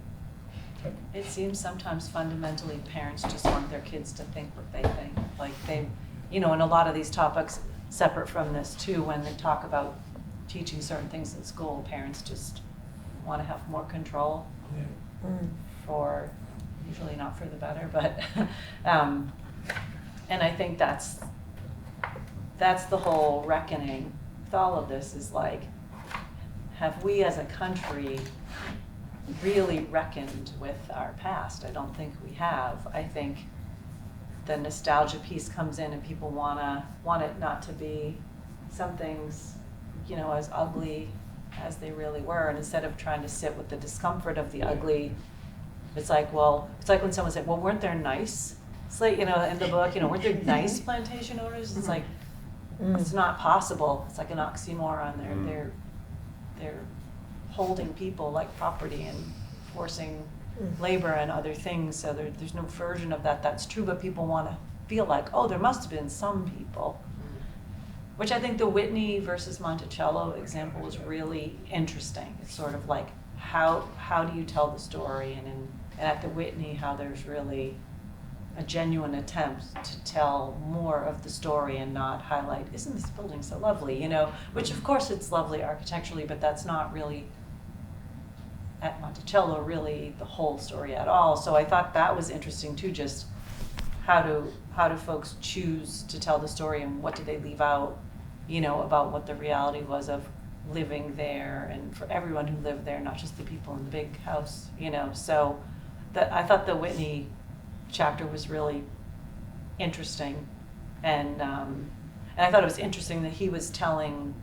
It seems sometimes fundamentally parents just want their kids to think what they think. Like in a lot of these topics, separate from this too, when they talk about teaching certain things at school, parents just want to have more control for, usually not for the better, but And I think that's the whole reckoning with all of this, is like, have we as a country really reckoned with our past? I don't think we have. I think the nostalgia piece comes in and people want it not to be some things, you know, as ugly as they really were. And instead of trying to sit with the discomfort of the ugly, it's like, well, it's like when someone said, well, weren't there nice, you know, in the book, you know, weren't there nice plantation owners? It's like, it's not possible. It's like an oxymoron. They're holding people like property and forcing labor and other things. So there's no version of that that's true, but people want to feel like, oh, there must have been some people. Which I think the Whitney versus Monticello example was really interesting. It's sort of like, how do you tell the story? And at the Whitney, how there's really a genuine attempt to tell more of the story and not highlight, isn't this building so lovely, you know? Which of course it's lovely architecturally, but that's not really, at Monticello, really the whole story at all. So I thought that was interesting too, just how do folks choose to tell the story, and what do they leave out, you know, about what the reality was of living there, and for everyone who lived there, not just the people in the big house, you know. So I thought the Whitney chapter was really interesting, and I thought it was interesting that he was telling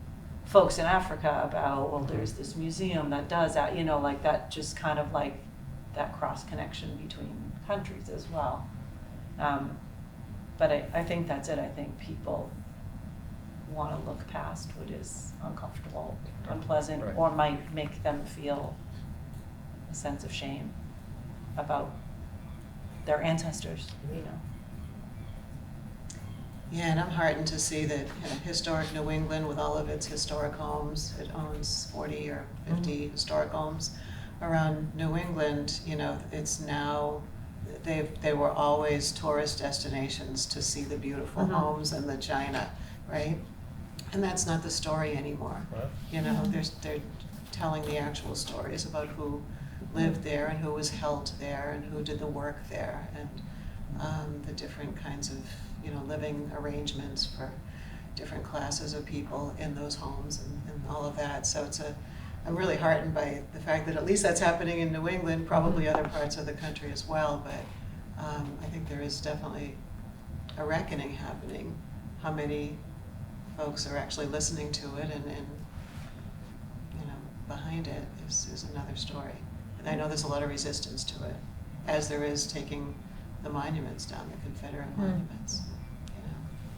folks in Africa about, well, there's this museum that does that, you know, like that, just kind of like that cross connection between countries as well. But I think that's it. I think people want to look past what is uncomfortable, unpleasant, Right. or might make them feel a sense of shame about their ancestors, you know. Yeah, and I'm heartened to see that, you know, historic New England, with all of its historic homes, it owns 40 or 50 historic homes around New England. You know, it's now, they were always tourist destinations to see the beautiful homes and the china, right? And that's not the story anymore. Wow. You know, they're telling the actual stories about who lived there and who was held there and who did the work there, and the different kinds of, you know, living arrangements for different classes of people in those homes, and all of that. So I'm really heartened by the fact that at least that's happening in New England, probably other parts of the country as well, but I think there is definitely a reckoning happening. How many folks are actually listening to it, and you know, behind it is another story. And I know there's a lot of resistance to it, as there is taking the monuments down, the Confederate monuments. You know.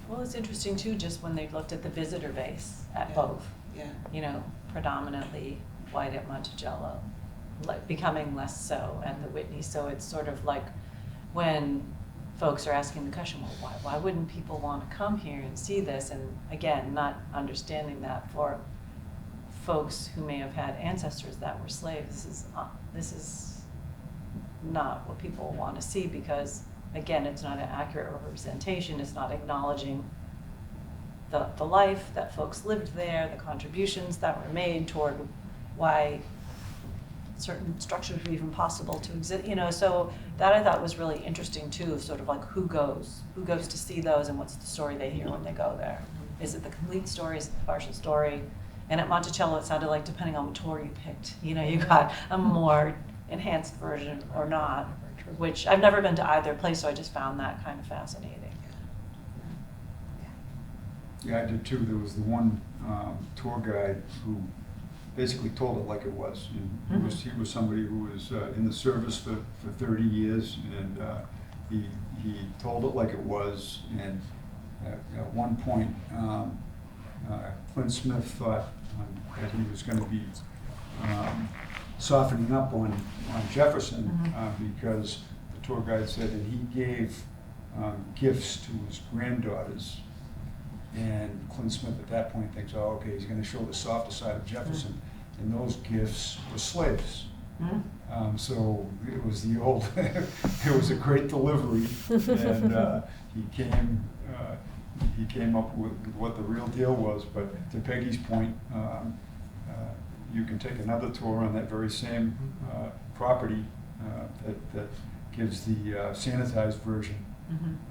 Well, it's interesting too, just when they looked at the visitor base at Yeah. both, Yeah. you know, predominantly white at Monticello, like becoming less so at the Whitney. So it's sort of like when folks are asking the question, well, why wouldn't people want to come here and see this? And again, not understanding that for folks who may have had ancestors that were slaves, this is not what people want to see, because again, it's not an accurate representation. It's not acknowledging the life that folks lived there, the contributions that were made toward why certain structures were even possible to exist, you know. So that I thought was really interesting too, sort of like who goes to see those, and what's the story they hear when they go there. Is it the complete story, is it the partial story? And at Monticello, it sounded like, depending on what tour you picked, you know, you got a more enhanced version or not, which I've never been to either place, so I just found that kind of fascinating. Yeah, I did too. There was the one tour guide who basically told it like it was. And he was somebody who was in the service for 30 years, and he told it like it was. And at one point, Clint Smith thought that he was going to be softening up on Jefferson because the tour guide said that he gave gifts to his granddaughters. And Clint Smith at that point thinks, oh, okay, he's going to show the softer side of Jefferson. And those gifts were slaves. So it was the old, it was a great delivery. And he came up with what the real deal was. But to Peggy's point, you can take another tour on that very same property that gives the sanitized version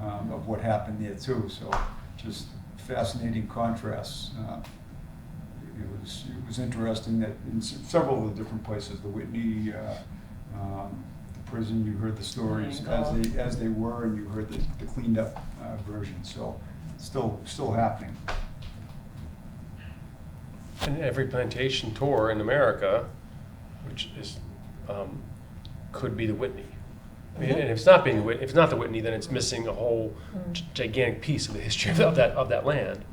of what happened there too. So just fascinating contrasts. It was interesting that in several of the different places, the Whitney, the prison, you heard the stories as they were, and you heard the cleaned up version. So still happening. And every plantation tour in America, which is could be the Whitney. I mean, and if it's not being if it's not the Whitney, then it's missing a whole gigantic piece of the history of that land.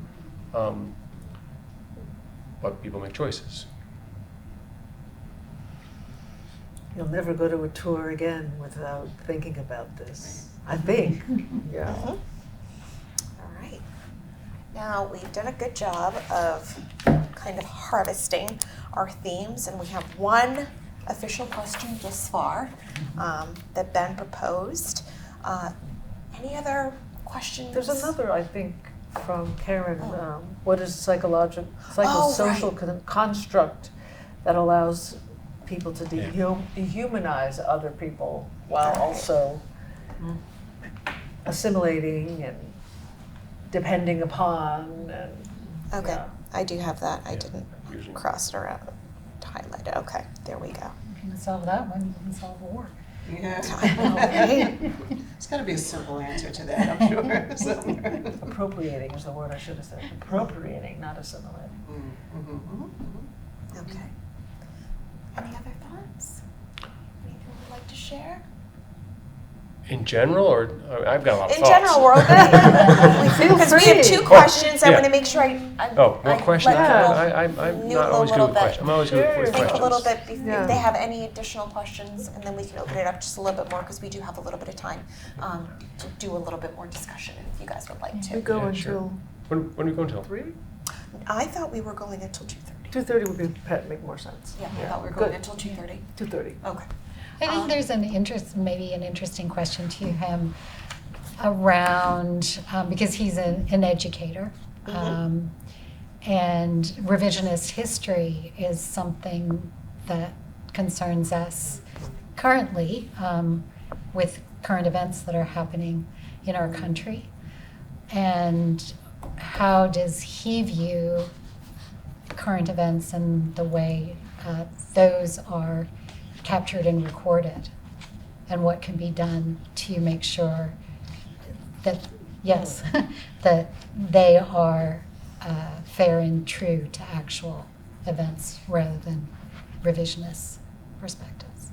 But people make choices. You'll never go to a tour again without thinking about this, I think. Yeah. All right. Now, we've done a good job of kind of harvesting our themes, and we have one official question thus far that Ben proposed. Any other questions? There's another, I think, from Karen. What is psychosocial construct that allows people to dehumanize other people while also assimilating and depending upon? And, Okay, yeah. I do have that. I Yeah, didn't usually. cross it around, highlight it. Okay, there we go. If you can solve that one, you can solve war. Yeah. I know, right? It's got to be a simple answer to that, I'm sure. somewhere. Appropriating is the word I should have said. Appropriating, not assimilating. Okay. Any other thoughts? Anything you'd like to share? In general, or I've got a lot of In thoughts. general, we're open. Because we have two questions. I Yeah. want to make sure I Oh, more I questions? Yeah. let people I'm noodle not a always good little with bit. questions. I'm always good with Sure. think questions. a little bit Yeah. if they have any additional questions, and then we can open it up just a little bit more because we do have a little bit of time to do a little bit more discussion if you guys would like We to. go Yeah, sure. until When are we going till? 3? I thought we were going until 2:30. 2:30 would make more sense. Yeah, I thought we were going Good. until 2:30. 2:30. Okay. I think there's maybe an interesting question to him around, because he's an educator, and revisionist history is something that concerns us currently with current events that are happening in our country. And how does he view current events and the way those are captured and recorded, and what can be done to make sure that, yes, that they are fair and true to actual events rather than revisionist perspectives.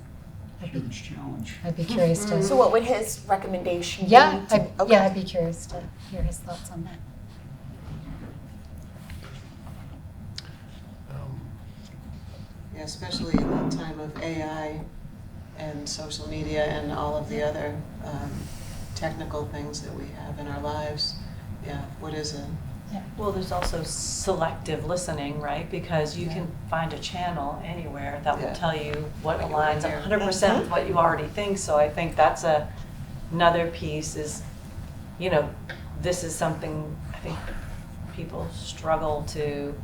Huge challenge. I'd be curious to. So what would his recommendation be? Yeah, Okay. I'd be curious to hear his thoughts on that. Yeah, especially in the time of AI and social media and all of the other technical things that we have in our lives. Yeah, what is it? Well, there's also selective listening, right? Because you can find a channel anywhere that will Yeah. tell you what What you aligns wanna hear. 100% with what you already think. So I think that's another piece is, this is something I think people struggle to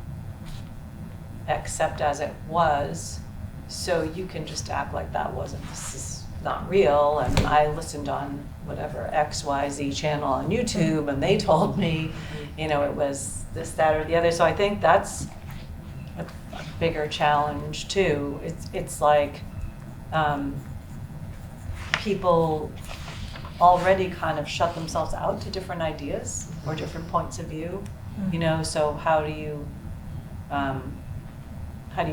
accept as it was. So you can just act like this is not real. And I listened on whatever XYZ channel on YouTube, and they told me, it was this, that, or the other. So I think that's a bigger challenge too. It's like people already kind of shut themselves out to different ideas or different points of view. So how do you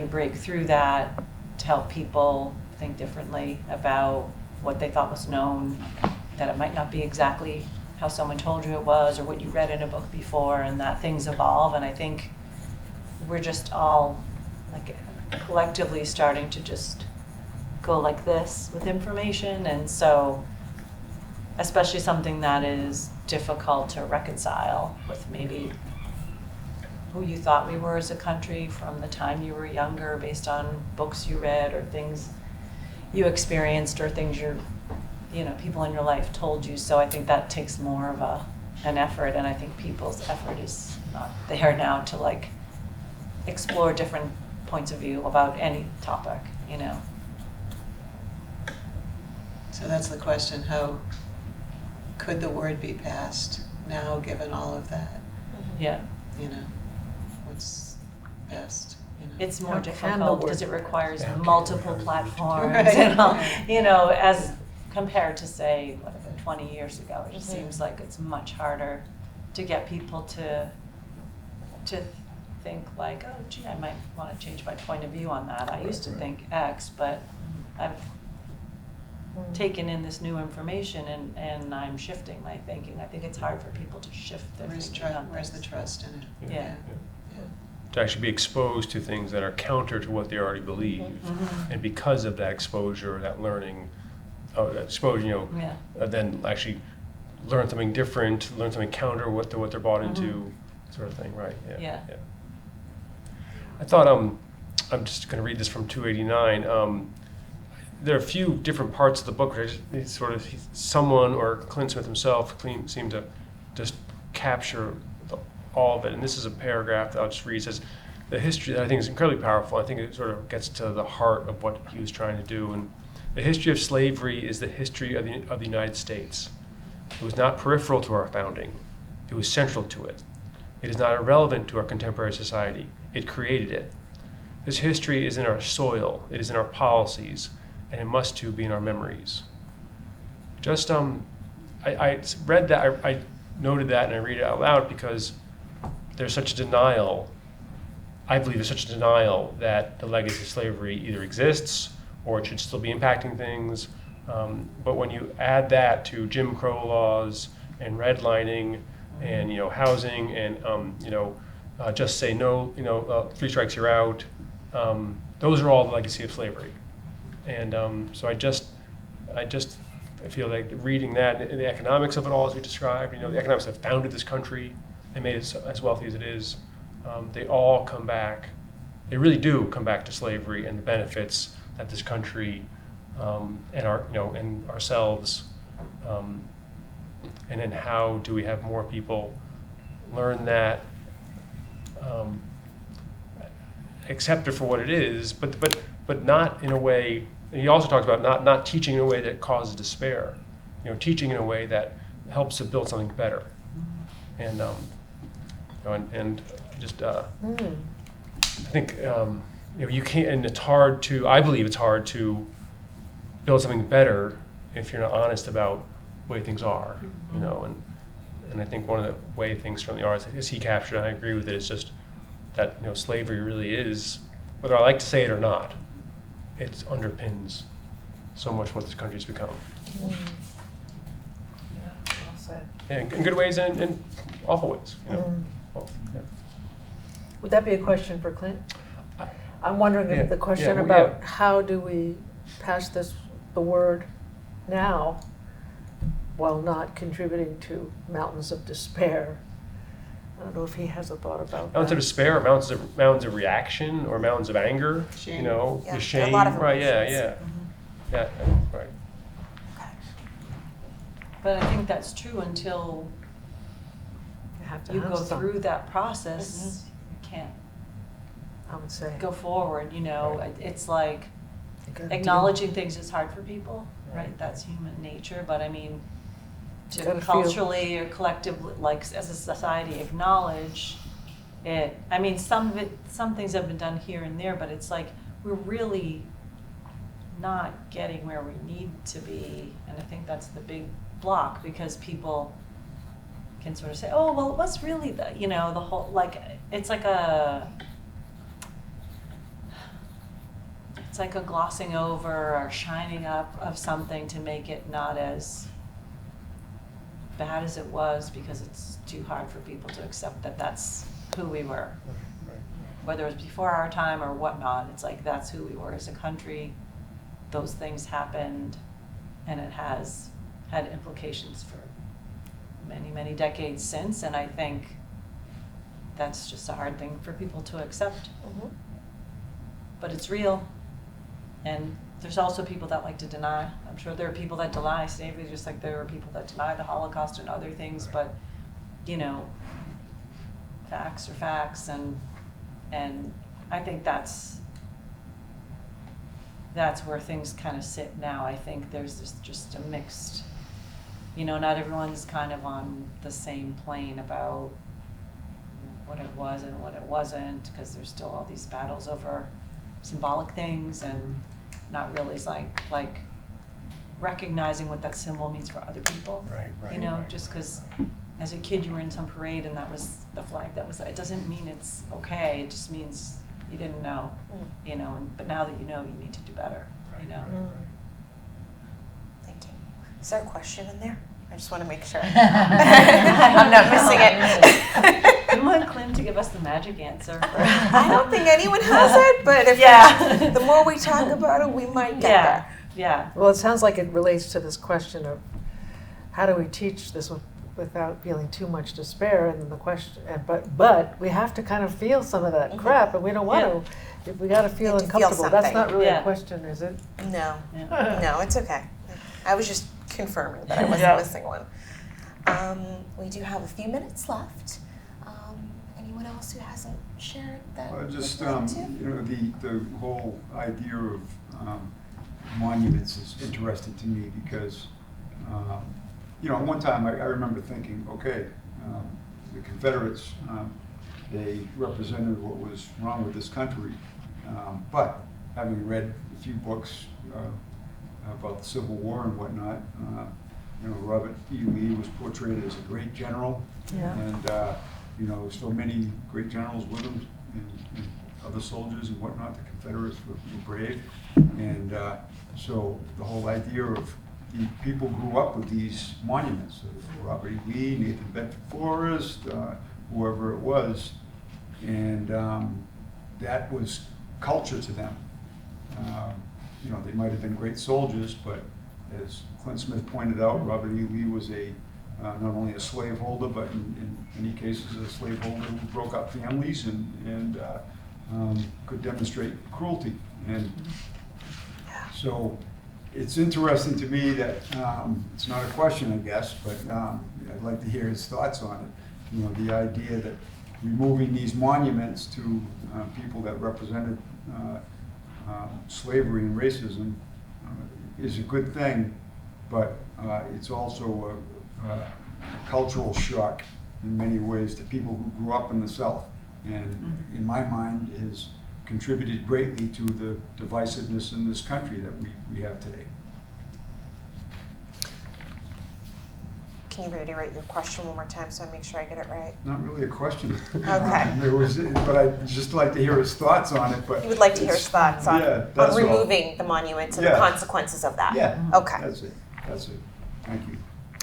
break through that to help people think differently about what they thought was known, that it might not be exactly how someone told you it was or what you read in a book before, and that things evolve. And I think we're just all collectively starting to just go like this with information. And so especially something that is difficult to reconcile with maybe who you thought we were as a country from the time you were younger based on books you read or things you experienced or things people in your life told you. So I think that takes more of an effort, and I think people's effort is not there now to explore different points of view about any topic, So that's the question, how could the word be passed now, given all of that? Yeah, You know, what's best, you know? it's more How can the difficult word because it requires Yeah, okay. multiple platforms Right, and all, right. you know, as compared to say, whatever, 20 years ago. It just Mhm. seems like it's much harder to get people to think like, oh, gee, I might want to change my point of view on that. I used to Right. think X, but I've taken in this new information and I'm shifting my thinking. I think it's hard for people to shift their Where's, thinking on where's the things. trust in it? Yeah. To actually be exposed to things that are counter to what they already believe. Mhm. And because of that exposure, that learning, that exposure, Yeah. then actually learn something different, learn something counter what they're bought into, sort of thing, right? Yeah. I thought I'm just going to read this from 289. There are a few different parts of the book where someone or Clint Smith himself seemed to just capture all of it. And this is a paragraph that I'll just read. It says, the history that I think is incredibly powerful. I think it sort of gets to the heart of what he was trying to do. And the history of slavery is the history of the United States. It was not peripheral to our founding. It was central to it. It is not irrelevant to our contemporary society. It created it. This history is in our soil. It is in our policies. And it must too be in our memories. Just, I read that, I noted that, and I read it out loud because there's such a denial. I believe there's such a denial that the legacy of slavery either exists or it should still be impacting things. But when you add that to Jim Crow laws and redlining and housing and just say no, 3 strikes you're out, those are all the legacy of slavery. And so I feel like reading that and the economics of it all, as we described, the economics that founded this country and made it as wealthy as it is, they all come back. They really do come back to slavery and the benefits that this country and and ourselves, and then how do we have more people learn that, accept it for what it is, but not in a way. And he also talks about not teaching in a way that causes despair, teaching in a way that helps to build something better. And and just I think you can't, and it's hard to. I believe it's hard to build something better if you're not honest about the way things are, and I think one of the way things certainly are, as he captured, and I agree with it, is just that slavery really is, whether I like to say it or not, it underpins so much what this country's become. Yeah, well said. And in good ways and in awful ways, Both, yeah. Would that be a question for Clint? I'm wondering Yeah, if the question yeah, about how do we pass the word now while not contributing to mountains of despair. I don't know if he has a thought about Mountains of that. despair, mountains of reaction, or mountains of anger, Shame. Yeah, the there are a shame, lot of right? Yeah, emotions. yeah, right. But I think that's true until You have to you have go some, through that process. You can't I would say. go forward, Right. It's like You gotta acknowledging things is hard for people, right? That's human nature, but I mean, to Gotta feel- culturally or collectively, like as a society, acknowledge it. I mean, some things have been done here and there, but it's like we're really not getting where we need to be, and I think that's the big block, because people can sort of say, oh, well, what's really the whole, like, it's like a glossing over or shining up of something to make it not as bad as it was, because it's too hard for people to accept that that's who we were. Whether it was before our time or whatnot, it's like that's who we were as a country. Those things happened, and it has had implications for many, many decades since, and I think that's just a hard thing for people to accept. Mhm. But it's real, and there's also people that like to deny. I'm sure there are people that deny slavery, just like there are people that deny the Holocaust and other things, but, facts are facts, and I think that's where things kind of sit now. I think there's just a mixed You know, not everyone's kind of on the same plane about what it was and what it wasn't, because there's still all these battles over symbolic things and not really like recognizing what that symbol means for other people. Right. You know, just because as a kid you were in some parade and that was the flag that was, it doesn't mean it's okay, it just means you didn't know, you know, but now that you know, you need to do better, you know. Thank you. Is there a question in there? I just want to make sure I'm not missing it. We want Clem to give us the magic answer. I don't think anyone has it, but if Yeah. the more we talk about it, we might get there. Yeah. Well, it sounds like it relates to this question of how do we teach this without feeling too much despair, and then the question, but we have to kind of feel some of that crap, and we don't want to. We got to feel need to feel uncomfortable. That's not something. really Yeah. a question, is it? No, Yeah. no, it's okay. I was just confirming that I wasn't missing one. We do have a few minutes left. Anyone else who hasn't shared that? Just, would like to? you know, the whole idea of monuments is interesting to me because, you know, at one time I remember thinking, okay, the Confederates, they represented what was wrong with this country. But having read a few books about the Civil War and whatnot, you know, Robert E. Lee was portrayed as a great general. Yeah. And, you know, so many great generals with him and other soldiers and whatnot. The Confederates were brave. And so the whole idea of the people grew up with these monuments of Robert E. Lee, Nathan Bedford Forrest, whoever it was. And that was culture to them. You know, they might have been great soldiers, but as Clint Smith pointed out, Robert E. Lee was not only a slaveholder, but in many cases a slaveholder who broke up families and could demonstrate cruelty. And so it's interesting to me that it's not a question, I guess, but I'd like to hear his thoughts on it. You know, the idea that removing these monuments to people that represented slavery and racism is a good thing, but it's also a cultural shock in many ways to people who grew up in the South, and in my mind has contributed greatly to the divisiveness in this country that we have today. Can you reiterate your question one more time so I make sure I get it right? Not really a question. Okay. But I'd just like to hear his thoughts on it. But You would like to hear his thoughts on, yeah, that's all. removing the monuments and the Yeah. consequences of that? Yeah. Okay. That's it. Thank you.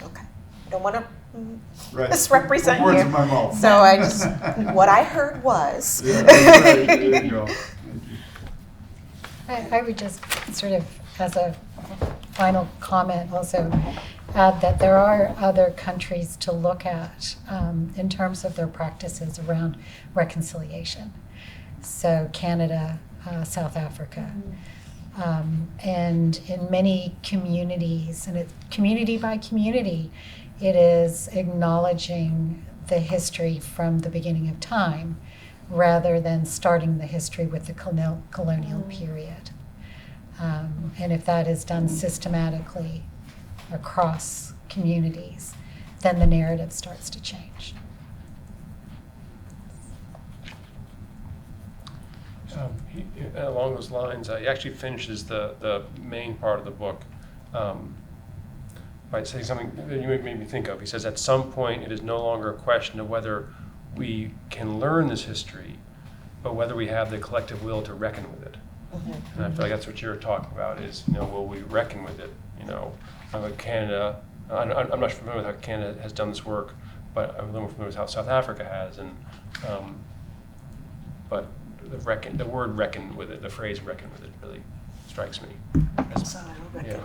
Okay. I don't want to Right. misrepresent Put words you. in my mouth. So I just, what I heard was. Yeah, right. There you go. Thank you. I would just sort of, as a final comment, also add that there are other countries to look at in terms of their practices around reconciliation. So Canada, South Africa. And in many communities, and it's community by community, it is acknowledging the history from the beginning of time rather than starting the history with the colonial period. And if that is done systematically across communities, then the narrative starts to change. Along those lines, he actually finishes the main part of the book by saying something that you made me think of. He says, at some point, it is no longer a question of whether we can learn this history, but whether we have the collective will to reckon with it. And I feel like that's what you're talking about is, you know, will we reckon with it? You know, Canada, I'm not familiar with how Canada has done this work, but I'm a little more familiar with how South Africa has. And but the word reckon with it, the phrase reckon with it really strikes me. Yeah.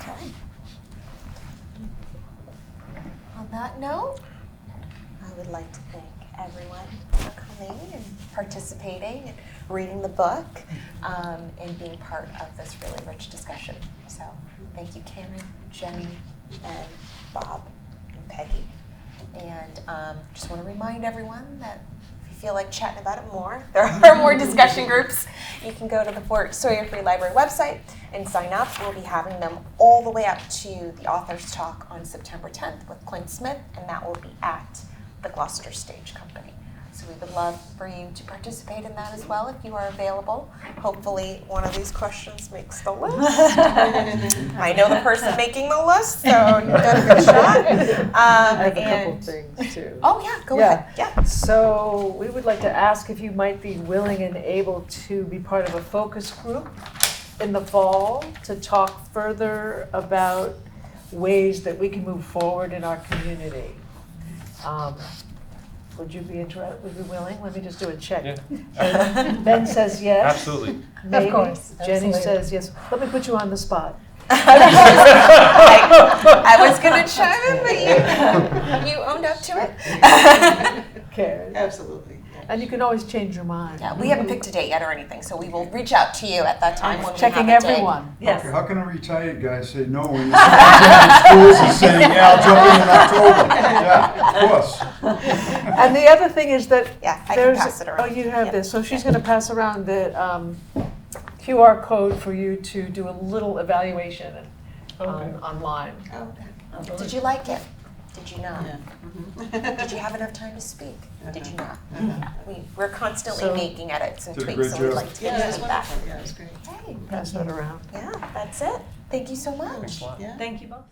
Okay. On that note, I would like to thank everyone for coming and participating and reading the book and being part of this really rich discussion. So thank you, Karen, Jenny, and Bob, and Peggy. And just want to remind everyone that if you feel like chatting about it more, there are more discussion groups. You can go to the Fort Sawyer Free Library website and sign up. We'll be having them all the way up to the Authors Talk on September 10th with Clint Smith, and that will be at the Gloucester Stage Company. So we would love for you to participate in that as well if you are available. Hopefully one of these questions makes the list. I know the person making the list, so you've done a good shot. I have a couple and- things too. Oh yeah, go Yeah. ahead. Yeah. So we would like to ask if you might be willing and able to be part of a focus group in the fall to talk further about ways that we can move forward in our community. Would you be interested, would you be willing? Let me just do a check. Yeah. Ben says yes. Absolutely. Maybe. course, Jenny absolutely. says yes. Let me put you on the spot. I was gonna chime in, but you owned up to it. Cares. Absolutely. And you can always change your mind. Yeah, we haven't picked a date yet or anything, so we will reach out to you at that time when Checking we have a date. everyone. Yes. Okay, how can a retired guy say no when the schools is saying, yeah, I'll jump in October? Yeah, of course. And the other thing is that Yeah, I can there's, pass it around. oh, you have Yep. this. So she's going to pass around the QR code for you to do a little evaluation online. Oh, okay. Did you like it? Did you not? Yeah. Did you have enough time to speak? Did you not? Uh-huh. We're constantly So- making edits and Did a tweaks, great so we'd job. like to Yeah, get it your was feedback. wonderful. Yeah, it was great. Okay, Pass that around. yeah, that's it. Thank you so much. Thanks a lot. Yeah. Thank you both.